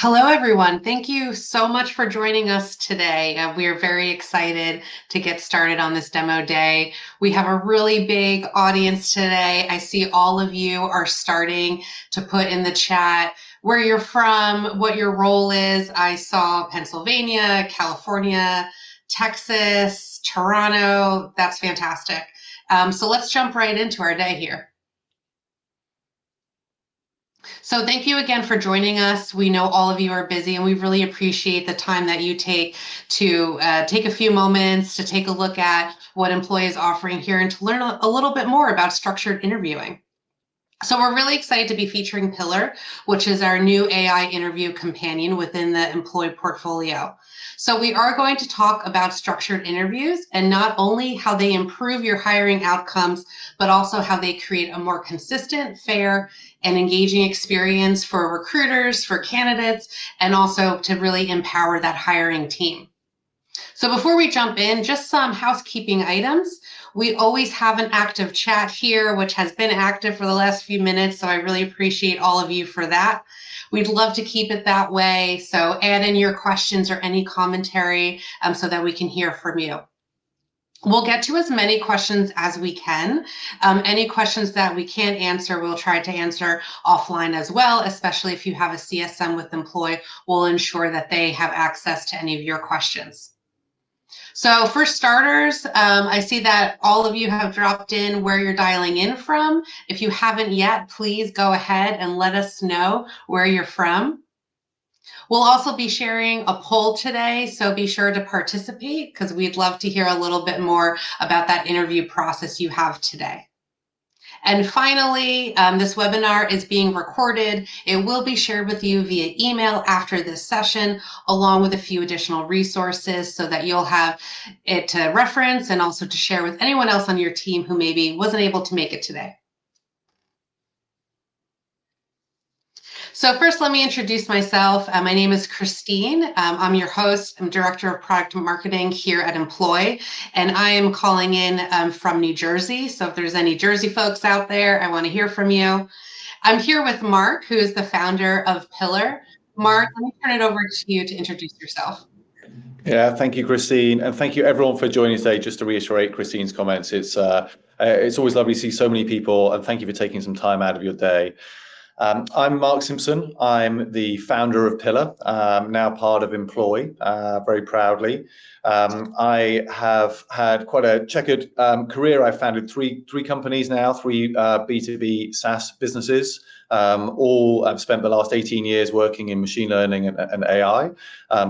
Hello, everyone. Thank you so much for joining us today. We are very excited to get started on this demo day. We have a really big audience today. I see all of you are starting to put in the chat where you're from, what your role is. I saw Pennsylvania, California, Texas, Toronto. That's fantastic. So let's jump right into our day here. So thank you again for joining us. We know all of you are busy and we really appreciate the time that you take to take a few moments to take a look at what Employ is offering here and to learn a little bit more about structured interviewing. So we're really excited to be featuring Pillar, which is our new AI interview companion within the Employ portfolio. So we are going to talk about structured interviews and not only how they improve your hiring outcomes, but also how they create a more consistent, fair, and engaging experience for recruiters, for candidates, and also to really empower that hiring team. So before we jump in, just some housekeeping items. We always have an active chat here, which has been active for the last few minutes, so I really appreciate all of you for that. We'd love to keep it that way, so add in your questions or any commentary so that we can hear from you. We'll get to as many questions as we can. Any questions that we can't answer, we'll try to answer offline as well, especially if you have a CSM with Employ, we'll ensure that they have access to any of your questions. So for starters, I see that all of you have dropped in where you're dialing in from. If you haven't yet, please go ahead and let us know where you're from. We'll also be sharing a poll today, so be sure to participate because we'd love to hear a little bit more about that interview process you have today. And finally, this webinar is being recorded. It will be shared with you via email after this session, along with a few additional resources so that you'll have it to reference and also to share with anyone else on your team who maybe wasn't able to make it today. So first, let me introduce myself. My name is Christine. I'm your host. I'm Director of Product Marketing here at Employ, and I am calling in from New Jersey. So if there's any Jersey folks out there, I want to hear from you. I'm here with Mark, who is the founder of Pillar. Mark, let me turn it over to you to introduce yourself. Yeah, thank you, Christine, and thank you everyone for joining today. Just to reiterate Christine's comments, it's always lovely to see so many people, and thank you for taking some time out of your day. I'm Mark Simpson. I'm the founder of Pillar, now part of Employ, very proudly. I have had quite a checkered career. I've founded three companies now, three B2B SaaS businesses. All I've spent the last 18 years working in machine learning and AI,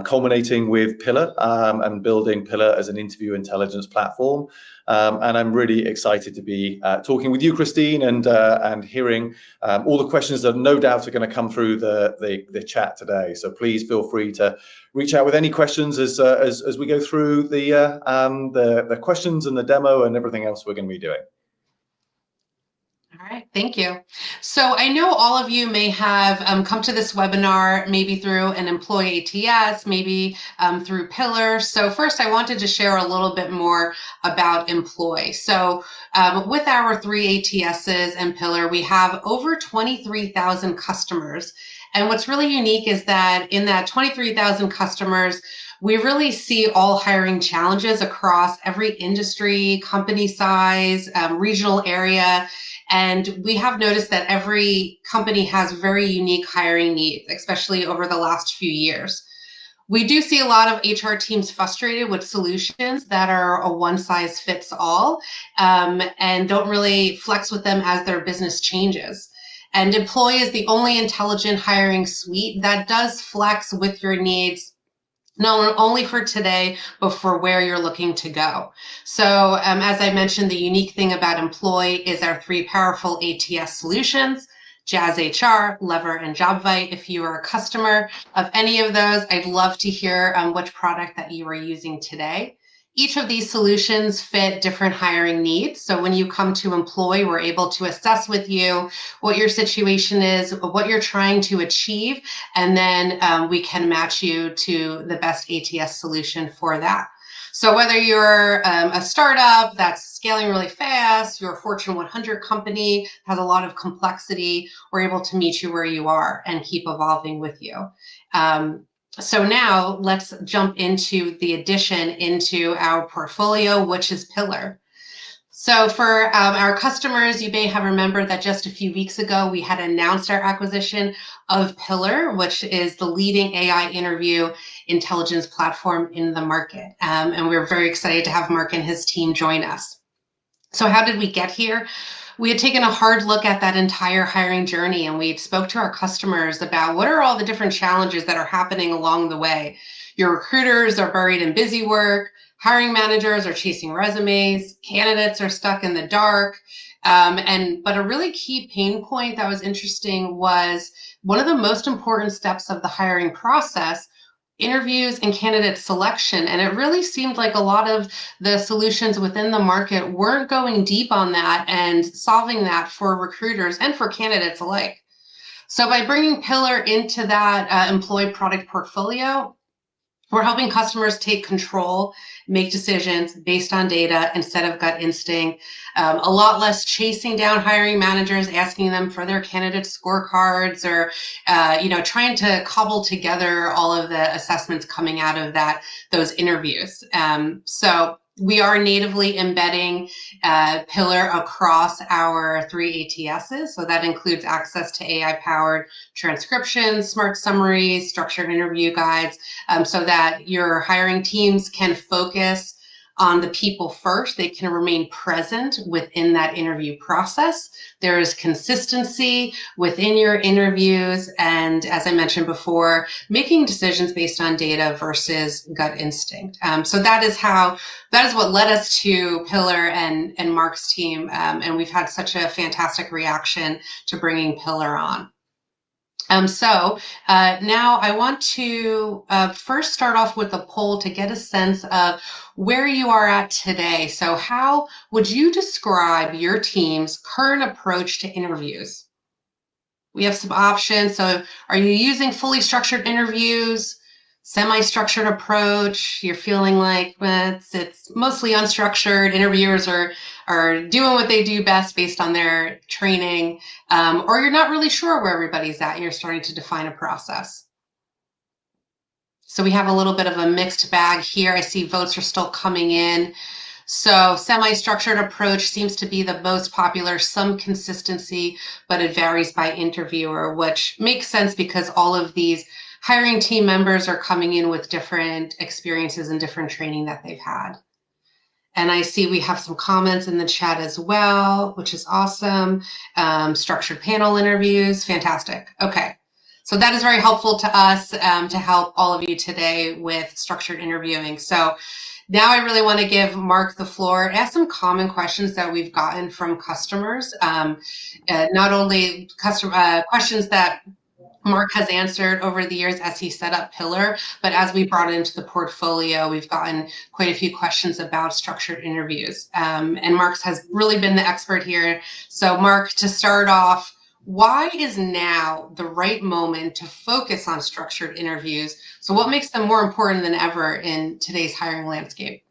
culminating with Pillar and building Pillar as an interview intelligence platform. And I'm really excited to be talking with you, Christine, and hearing all the questions that no doubt are going to come through the chat today. So please feel free to reach out with any questions as we go through the questions and the demo and everything else we're going to be doing. All right, thank you. So I know all of you may have come to this webinar maybe through an Employ ATS, maybe through Pillar. So first I wanted to share a little bit more about Employ. So with our 3 ATSs and Pillar, we have over 23,000 customers. And what's really unique is that in that 23,000 customers, we really see all hiring challenges across every industry, company size, regional area. And we have noticed that every company has very unique hiring needs, especially over the last few years. We do see a lot of HR teams frustrated with solutions that are a one-size-fits-all and don't really flex with them as their business changes. And Employ is the only intelligent hiring suite that does flex with your needs, not only for today, but for where you're looking to go. So as I mentioned, the unique thing about Employ is our 3 powerful ATS solutions, Jazz HR, Lever, and JobVite. If you are a customer of any of those, I'd love to hear which product that you are using today. Each of these solutions fit different hiring needs. So when you come to Employ, we're able to assess with you what your situation is, what you're trying to achieve, and then we can match you to the best ATS solution for that. So whether you're a startup that's scaling really fast, you're a Fortune 100 company, has a lot of complexity, we're able to meet you where you are and keep evolving with you. So now let's jump into the addition into our portfolio, which is Pillar. So for our customers, you may have remembered that just a few weeks ago, we had announced our acquisition of Pillar, which is the leading AI interview intelligence platform in the market. And we're very excited to have Mark and his team join us. So how did we get here? We had taken a hard look at that entire hiring journey, and we spoke to our customers about what are all the different challenges that are happening along the way. Your recruiters are buried in busy work. Hiring managers are chasing resumes. Candidates are stuck in the dark. But a really key pain point that was interesting was one of the most important steps of the hiring process, interviews and candidate selection. And it really seemed like a lot of the solutions within the market weren't going deep on that and solving that for recruiters and for candidates alike. So by bringing Pillar into that employee product portfolio, we're helping customers take control, make decisions based on data instead of gut instinct. A lot less chasing down hiring managers, asking them for their candidate scorecards, or trying to cobble together all of the assessments coming out of those interviews. So we are natively embedding Pillar across our 3 ATSs. So that includes access to AI-powered transcriptions, smart summaries, structured interview guides, so that your hiring teams can focus on the people first. They can remain present within that interview process. There is consistency within your interviews. And as I mentioned before, making decisions based on data versus gut instinct. So that is what led us to Pillar and Mark's team. And we've had such a fantastic reaction to bringing Pillar on. So now I want to first start off with a poll to get a sense of where you are at today. So how would you describe your team's current approach to interviews? We have some options. So are you using fully structured interviews, semi-structured approach? You're feeling like it's mostly unstructured. Interviewers are doing what they do best based on their training, or you're not really sure where everybody's at and you're starting to define a process. So we have a little bit of a mixed bag here. I see votes are still coming in. So semi-structured approach seems to be the most popular, some consistency, but it varies by interviewer, which makes sense because all of these hiring team members are coming in with different experiences and different training that they've had. And I see we have some comments in the chat as well, which is awesome. Structured panel interviews, fantastic. Okay, so that is very helpful to us to help all of you today with structured interviewing. So now I really want to give Mark the floor, ask some common questions that we've gotten from customers, not only questions that Mark has answered over the years as he set up Pillar, but as we brought it into the portfolio, we've gotten quite a few questions about structured interviews. And Mark has really been the expert here. So Mark, to start off, why is now the right moment to focus on structured interviews? So what makes them more important than ever in today's hiring landscape?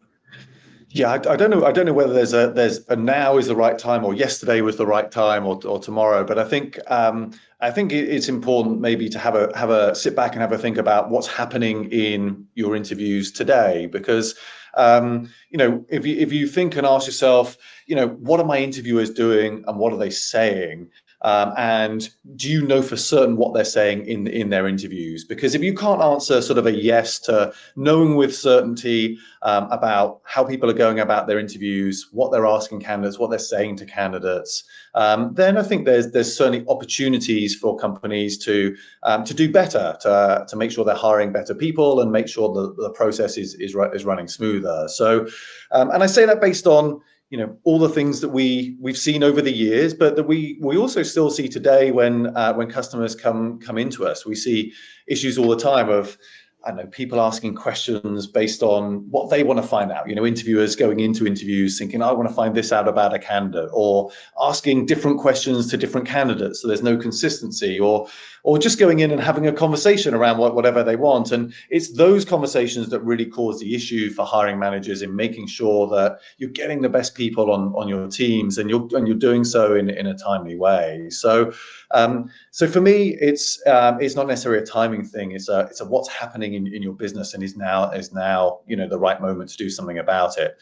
Yeah, I don't know whether there's a now is the right time or yesterday was the right time or tomorrow, but I think it's important maybe to have a sit back and have a think about what's happening in your interviews today, because if you think and ask yourself, what are my interviewers doing and what are they saying? And do you know for certain what they're saying in their interviews? Because if you can't answer sort of a yes to knowing with certainty about how people are going about their interviews, what they're asking candidates, what they're saying to candidates, then I think there's certainly opportunities for companies to do better, to make sure they're hiring better people and make sure the process is running smoother. So, and I say that based on all the things that we've seen over the years, but that we also still see today when customers come into us. We see issues all the time of I don't know, people asking questions based on what they want to find out. Interviewers going into interviews thinking, I want to find this out about a candidate, or asking different questions to different candidates so there's no consistency, or just going in and having a conversation around whatever they want. And it's those conversations that really cause the issue for hiring managers in making sure that you're getting the best people on your teams, and you're doing so in a timely way. So for me, it's not necessarily a timing thing. It's a what's happening in your business, and is now the right moment to do something about it.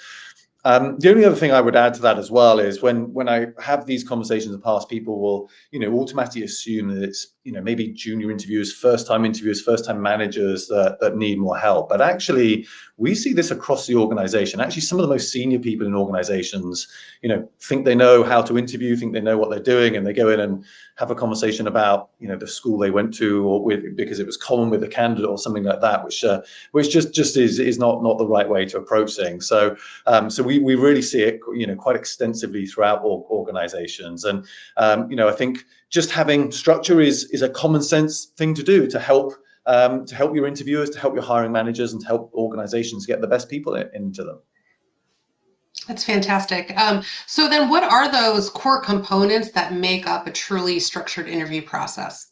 The only other thing I would add to that as well is when I have these conversations in the past, people will automatically assume that it's maybe junior interviewers, first time managers that need more help. But actually, we see this across the organization. Actually, some of the most senior people in organizations think they know how to interview, think they know what they're doing, and they go in and have a conversation about the school they went to, or because it was common with a candidate or something like that, which just is not the right way to approach things. So we really see it quite extensively throughout organizations. And I think just having structure is a common sense thing to do to help your interviewers, to help your hiring managers, and to help organizations get the best people into them. That's fantastic. So then what are those core components that make up a truly structured interview process?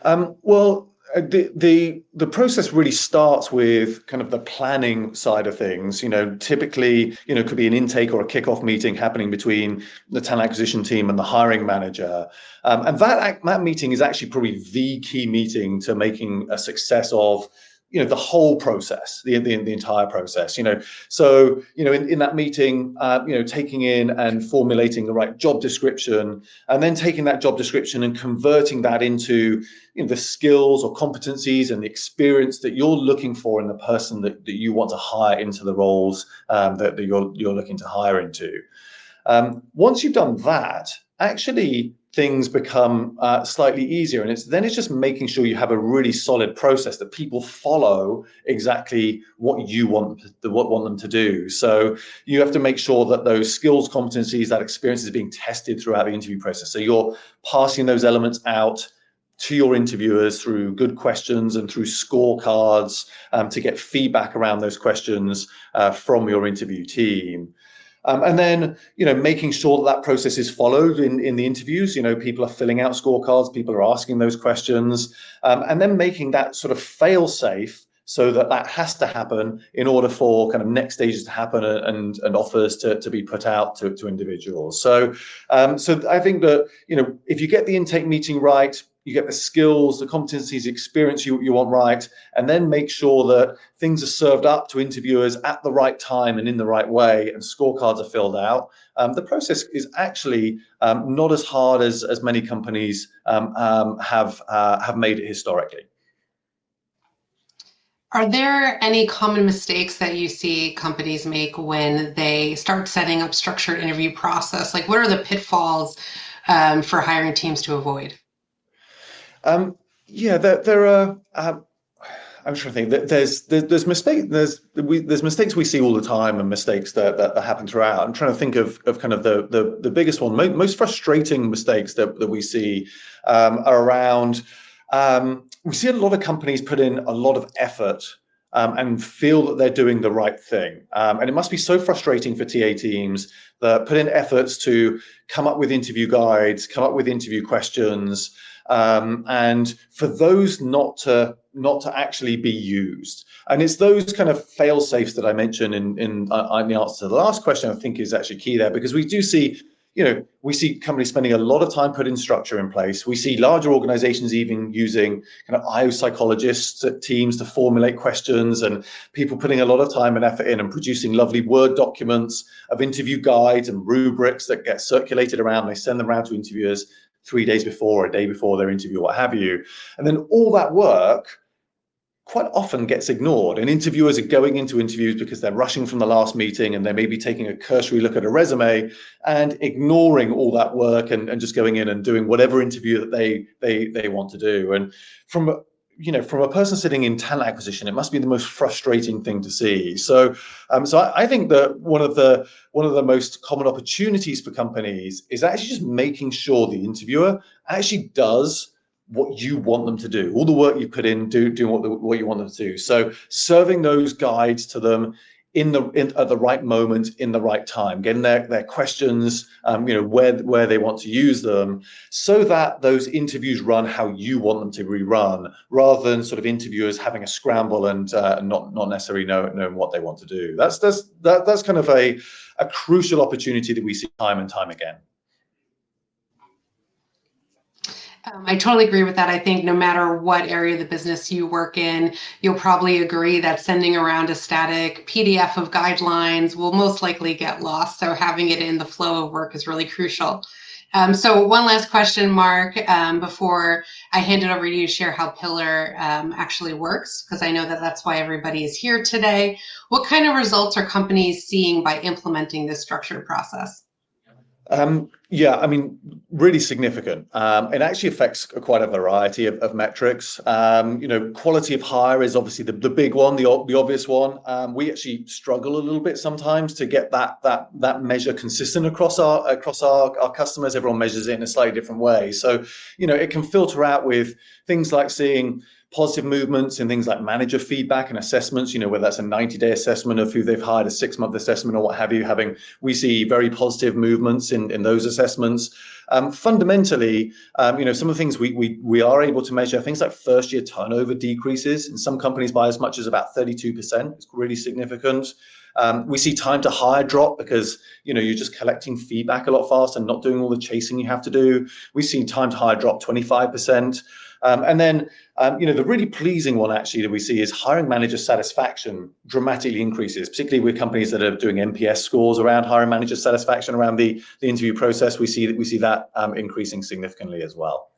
Well, the process really starts with kind of the planning side of things. Typically, it could be an intake or a kickoff meeting happening between the talent acquisition team and the hiring manager. And that meeting is actually probably the key meeting to making a success of the whole process, the entire process. So in that meeting, taking in and formulating the right job description, and then taking that job description and converting that into the skills or competencies and the experience that you're looking for in the person that you want to hire into the roles that you're looking to hire into. Once you've done that, actually things become slightly easier, and it's just making sure you have a really solid process that people follow exactly what you want them to do. So you have to make sure that those skills, competencies, that experience is being tested throughout the interview process. So you're passing those elements out to your interviewers through good questions and through scorecards to get feedback around those questions from your interview team. And then, making sure that process is followed in the interviews. People are filling out scorecards, people are asking those questions, and then making that sort of fail safe so that has to happen in order for kind of next stages to happen and offers to be put out to individuals. So I think that, if you get the intake meeting right, you get the skills, the competencies, the experience you want right, and then make sure that things are served up to interviewers at the right time and in the right way, and scorecards are filled out. The process is actually not as hard as many companies have made it historically. Are there any common mistakes that you see companies make when they start setting up structured interview process? Like, what are the pitfalls for hiring teams to avoid? There are. I'm trying to think. There's mistakes we see all the time, and mistakes that happen throughout. I'm trying to think of kind of the biggest one, most frustrating mistakes that we see are around. We see a lot of companies put in a lot of effort and feel that they're doing the right thing. And it must be so frustrating for TA teams that put in efforts to come up with interview guides, come up with interview questions, and for those not to actually be used. And it's those kind of fail safes that I mentioned in the answer to the last question, I think is actually key there, because we do see, we see companies spending a lot of time putting structure in place. We see larger organizations even using kind of IO psychologists at teams to formulate questions, and people putting a lot of time and effort in and producing lovely Word documents of interview guides and rubrics that get circulated around. They send them around to interviewers 3 days before, a day before their interview, what have you. And then all that work quite often gets ignored, and interviewers are going into interviews because they're rushing from the last meeting, and they may be taking a cursory look at a resume and ignoring all that work and just going in and doing whatever interview that they want to do. And from a person sitting in talent acquisition, it must be the most frustrating thing to see. So I think that one of the most common opportunities for companies is actually just making sure the interviewer actually does what you want them to do, all the work you put in, doing what you want them to do. So serving those guides to them at the right moment, in the right time, getting their questions, where they want to use them, so that those interviews run how you want them to rerun, rather than sort of interviewers having a scramble and not necessarily knowing what they want to do. That's kind of a crucial opportunity that we see time and time again. I totally agree with that. I think no matter what area of the business you work in, you'll probably agree that sending around a static PDF of guidelines will most likely get lost. So having it in the flow of work is really crucial. So one last question, Mark, before I hand it over to you to share how Pillar actually works, because I know that that's why everybody is here today. What kind of results are companies seeing by implementing this structured process? Yeah, I mean, really significant. It actually affects quite a variety of metrics. Quality of hire is obviously the big one, the obvious one. We actually struggle a little bit sometimes to get that measure consistent across our customers. Everyone measures it in a slightly different way. So, it can filter out with things like seeing positive movements in things like manager feedback and assessments, whether that's a 90-day assessment of who they've hired, a 6-month assessment, or what have you. We see very positive movements in those assessments. Fundamentally, some of the things we are able to measure, things like first-year turnover decreases in some companies by as much as about 32%. It's really significant. We see time to hire drop because you're just collecting feedback a lot faster and not doing all the chasing you have to do. We've seen time to hire drop 25%. And then, the really pleasing one actually that we see is hiring manager satisfaction dramatically increases, particularly with companies that are doing NPS scores around hiring manager satisfaction around the interview process. We see that increasing significantly as well.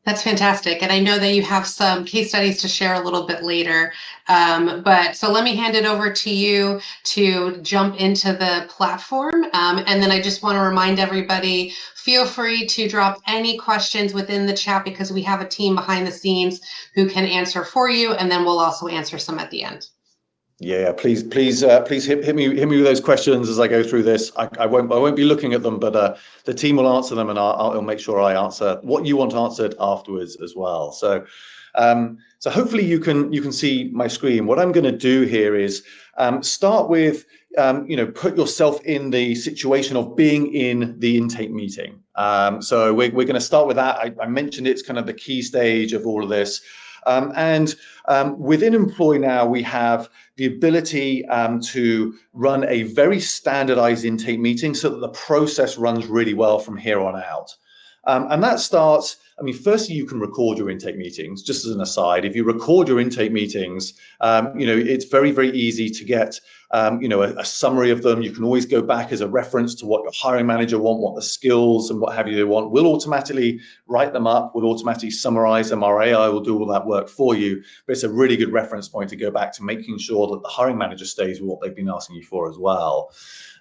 That's fantastic. And I know that you have some case studies to share a little bit later. But so let me hand it over to you to jump into the platform. And then I just want to remind everybody, feel free to drop any questions within the chat, because we have a team behind the scenes who can answer for you. And then we'll also answer some at the end. Yeah, please hit me with those questions as I go through this. I won't be looking at them, but the team will answer them, and I'll make sure I answer what you want answered afterwards as well. So hopefully you can see my screen. What I'm going to do here is start with put yourself in the situation of being in the intake meeting. So we're going to start with that. I mentioned it's kind of the key stage of all of this. Within Employ now, we have the ability to run a very standardized intake meeting so that the process runs really well from here on out. And that starts, firstly, you can record your intake meetings. Just as an aside, if you record your intake meetings, it's very, very easy to get a summary of them. You can always go back as a reference to what your hiring manager want, what the skills and what have you they want. We'll automatically write them up. We'll automatically summarize them. Our AI will do all that work for you. But it's a really good reference point to go back to, making sure that the hiring manager stays with what they've been asking you for as well.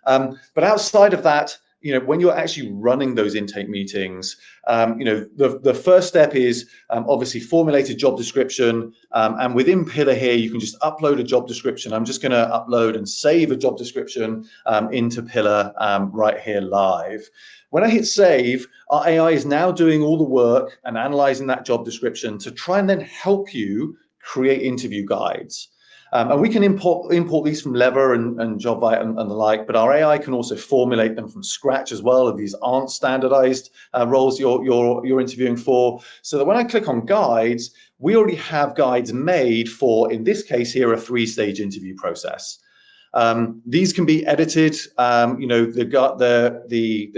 But outside of that, when you're actually running those intake meetings, the first step is obviously formulate a job description. And within Pillar here, you can just upload a job description. I'm just going to upload and save a job description into Pillar right here live. When I hit save, our AI is now doing all the work and analyzing that job description to try and then help you create interview guides. And we can import these from Lever and JobVite and the like, but our AI can also formulate them from scratch as well, if these aren't standardized roles you're interviewing for. So that when I click on guides, we already have guides made for, in this case here, a 3-stage interview process. These can be edited. The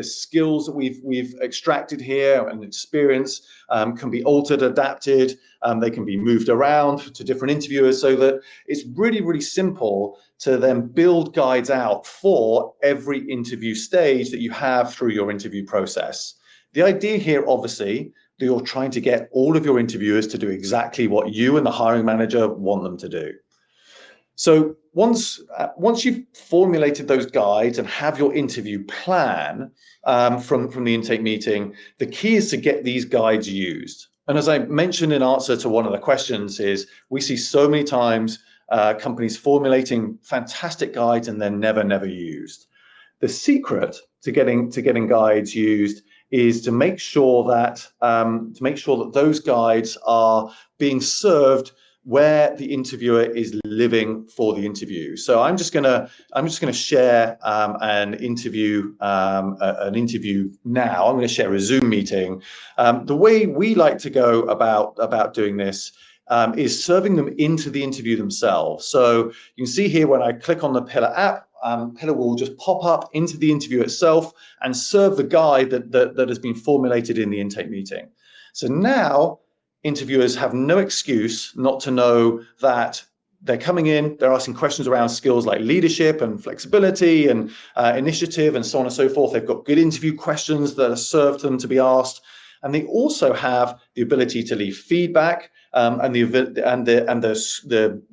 skills that we've extracted here and experience can be altered, adapted. They can be moved around to different interviewers, so that it's really, really simple to then build guides out for every interview stage that you have through your interview process. The idea here, obviously, that you're trying to get all of your interviewers to do exactly what you and the hiring manager want them to do. So once you've formulated those guides and have your interview plan from the intake meeting, the key is to get these guides used. And as I mentioned in answer to one of the questions, is we see so many times companies formulating fantastic guides and then never used. The secret to getting guides used is to make sure that those guides are being served where the interviewer is living for the interview. So I'm just gonna share an interview now. I'm going to share a Zoom meeting. The way we like to go about doing this is serving them into the interview themselves. So you can see here when I click on the Pillar app, Pillar will just pop up into the interview itself and serve the guide that has been formulated in the intake meeting. So now interviewers have no excuse not to know that they're coming in, they're asking questions around skills like leadership and flexibility and initiative and so on and so forth. They've got good interview questions that are served them to be asked. And they also have the ability to leave feedback and the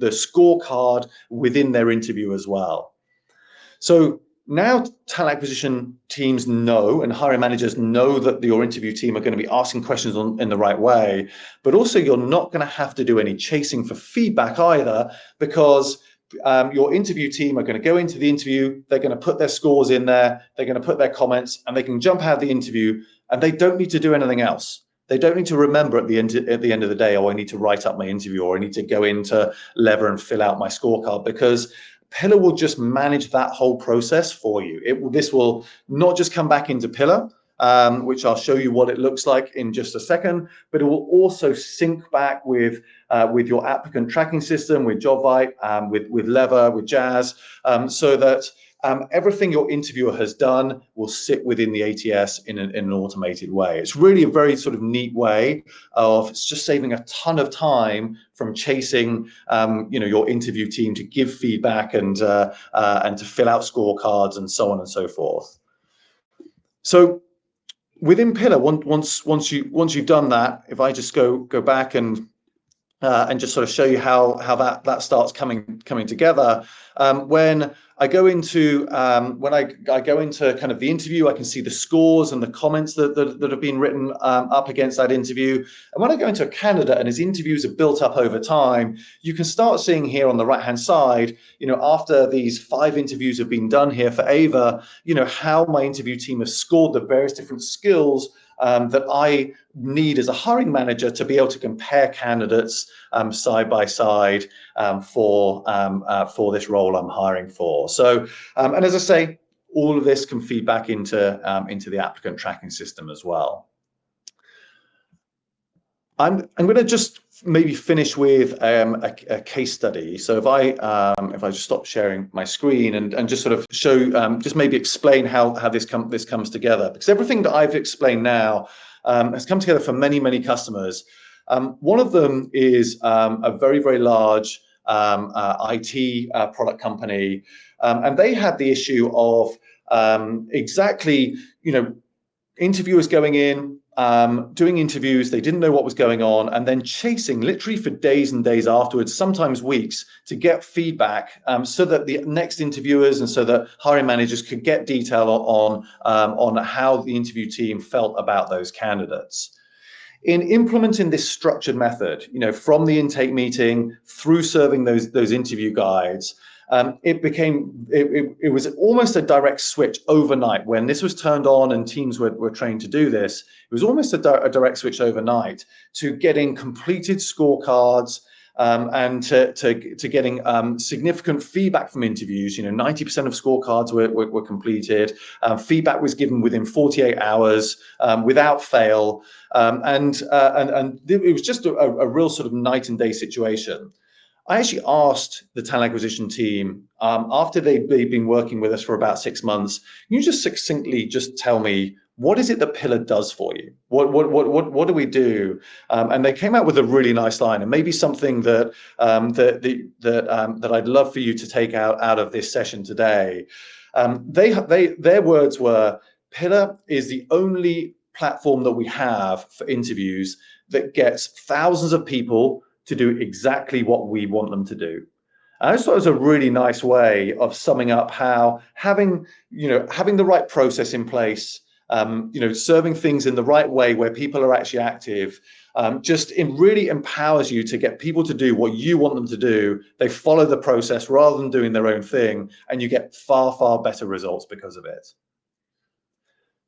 scorecard within their interview as well. So now talent acquisition teams know and hiring managers know that your interview team are going to be asking questions in the right way, but also you're not going to have to do any chasing for feedback either, because your interview team are going to go into the interview, they're going to put their scores in there, they're going to put their comments, and they can jump out of the interview, and they don't need to do anything else. They don't need to remember at the end of the day, oh, I need to write up my interview, or I need to go into Lever and fill out my scorecard, because Pillar will just manage that whole process for you. This will not just come back into Pillar, which I'll show you what it looks like in just a second, but it will also sync back with your applicant tracking system, with JobVite, with Lever, with Jazz, so that everything your interviewer has done will sit within the ATS in an automated way. It's really a very sort of neat way of just saving a ton of time from chasing, your interview team to give feedback and to fill out scorecards and so on and so forth. So within Pillar, once you've done that, if I just go back and just sort of show you how that starts coming together. When I go into kind of the interview, I can see the scores and the comments that have been written up against that interview. And when I go into a candidate and his interviews are built up over time, you can start seeing here on the right hand side, after these 5 interviews have been done here for Ava, how my interview team has scored the various different skills that I need as a hiring manager to be able to compare candidates side by side for this role I'm hiring for. So, and as I say, all of this can feed back into the applicant tracking system as well. I'm going to just maybe finish with a case study. So if I just stop sharing my screen and just sort of show, just maybe explain how this comes together, because everything that I've explained now has come together for many customers. One of them is a very, very large IT product company, and they had the issue of interviewers going in, doing interviews, they didn't know what was going on, and then chasing literally for days and days afterwards, sometimes weeks, to get feedback so that the next interviewers and so that hiring managers could get detail on how the interview team felt about those candidates. In implementing this structured method, from the intake meeting through serving those interview guides, it was almost a direct switch overnight. When this was turned on and teams were trained to do this, it was almost a direct switch overnight to getting completed scorecards and to getting significant feedback from interviews. 90% of scorecards were completed. Feedback was given within 48 hours without fail, and it was just a real sort of night and day situation. I actually asked the talent acquisition team, after they've been working with us for about 6 months, can you just succinctly just tell me, what is it that Pillar does for you? What do we do? And they came out with a really nice line, and maybe something that I'd love for you to take out of this session today. Their words were, Pillar is the only platform that we have for interviews that gets thousands of people to do exactly what we want them to do. And I just thought it was a really nice way of summing up how having the right process in place, serving things in the right way where people are actually active, it really empowers you to get people to do what you want them to do. They follow the process rather than doing their own thing, and you get far better results because of it.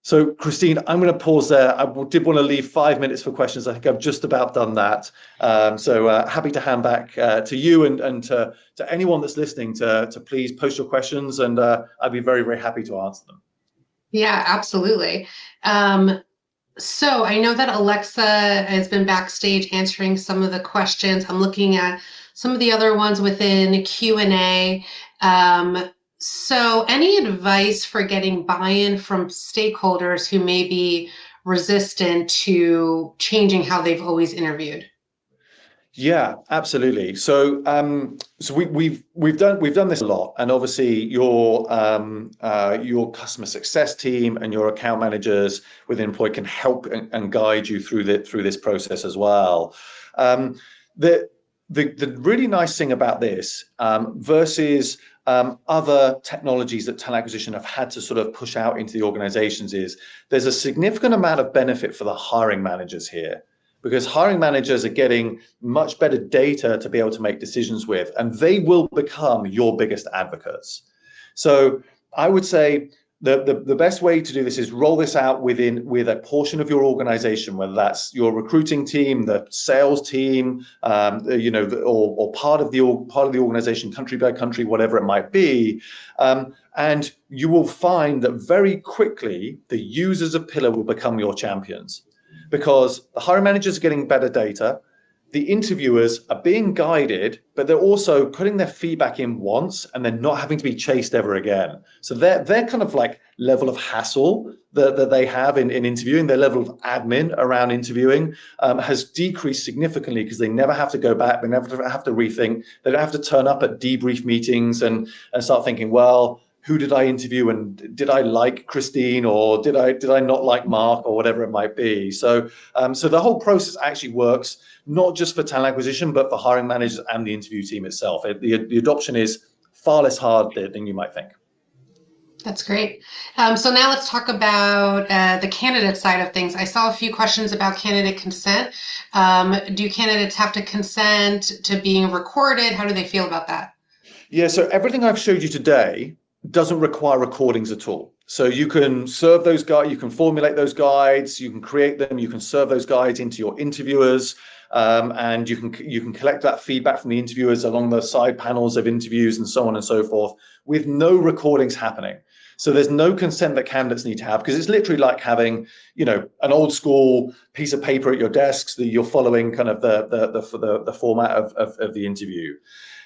So, Christine, I'm going to pause there. I did want to leave 5 minutes for questions. I think I've just about done that. Happy to hand back to you and to anyone that's listening to please post your questions, and I'd be very, very happy to answer them. Yeah, absolutely. So I know that Alexa has been backstage answering some of the questions. I'm looking at some of the other ones within Q&A. So any advice for getting buy-in from stakeholders who may be resistant to changing how they've always interviewed? Yeah, absolutely. So, we've done this a lot, and obviously your customer success team and your account managers within Employ can help and guide you through this process as well. The really nice thing about this versus other technologies that talent acquisition have had to sort of push out into the organizations is there's a significant amount of benefit for the hiring managers here, because hiring managers are getting much better data to be able to make decisions with, and they will become your biggest advocates. So I would say the best way to do this is roll this out with a portion of your organization, whether that's your recruiting team, the sales team, or part of the organization, country by country, whatever it might be. And you will find that very quickly the users of Pillar will become your champions, because the hiring managers are getting better data, the interviewers are being guided, but they're also putting their feedback in once and they're not having to be chased ever again. So their kind of like level of hassle that they have in interviewing, their level of admin around interviewing has decreased significantly, because they never have to go back, they never have to rethink, they don't have to turn up at debrief meetings and start thinking, well, who did I interview, and did I like Christine, or did I not like Mark, or whatever it might be. So the whole process actually works not just for talent acquisition, but for hiring managers and the interview team itself. The adoption is far less hard than you might think. That's great. So now let's talk about the candidate side of things. I saw a few questions about candidate consent. Do candidates have to consent to being recorded? How do they feel about that? Yeah, so everything I've showed you today doesn't require recordings at all. So you can serve those guides, you can formulate those guides, you can create them, you can serve those guides into your interviewers, and you can collect that feedback from the interviewers along the side panels of interviews and so on and so forth, with no recordings happening. So there's no consent that candidates need to have, because it's literally like having, an old school piece of paper at your desks that you're following kind of the format of the interview.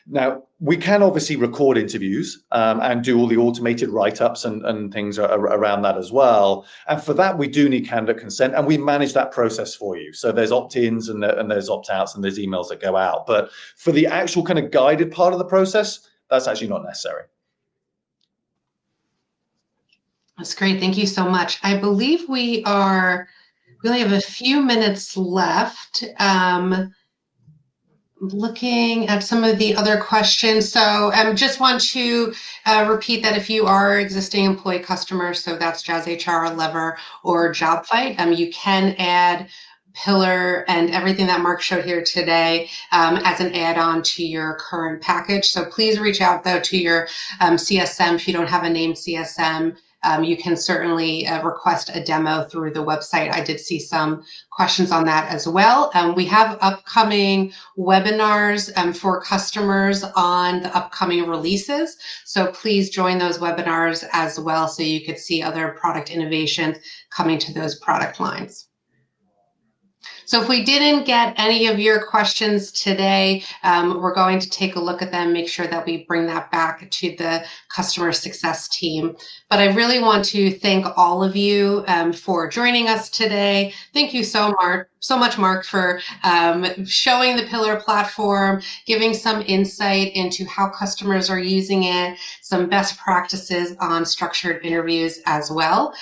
Now, we can obviously record interviews and do all the automated write-ups and things around that as well. And for that, we do need candidate consent, and we manage that process for you. So there's opt-ins and there's opt-outs and there's emails that go out. But for the actual kind of guided part of the process, that's actually not necessary. That's great. Thank you so much. I believe we only have a few minutes left. Looking at some of the other questions. So just want to repeat that if you are existing employee customers, so that's Jazz HR, Lever, or JobFight, you can add Pillar and everything that Mark showed here today as an add-on to your current package. So please reach out though to your CSM if you don't have a named CSM. You can certainly request a demo through the website. I did see some questions on that as well. We have upcoming webinars for customers on the upcoming releases. So please join those webinars as well, so you could see other product innovations coming to those product lines. So if we didn't get any of your questions today, we're going to take a look at them, make sure that we bring that back to the customer success team. But I really want to thank all of you for joining us today. Thank you so much, Mark, for showing the Pillar platform, giving some insight into how customers are using it, some best practices on structured interviews as well.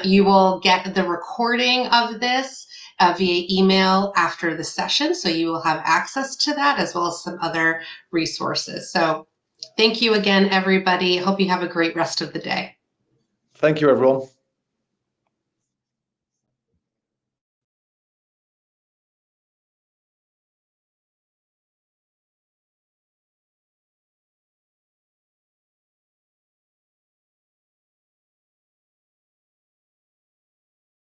You will get the recording of this via email after the session, so you will have access to that as well as some other resources. So thank you again, everybody. Hope you have a great rest of the day. Thank you, everyone.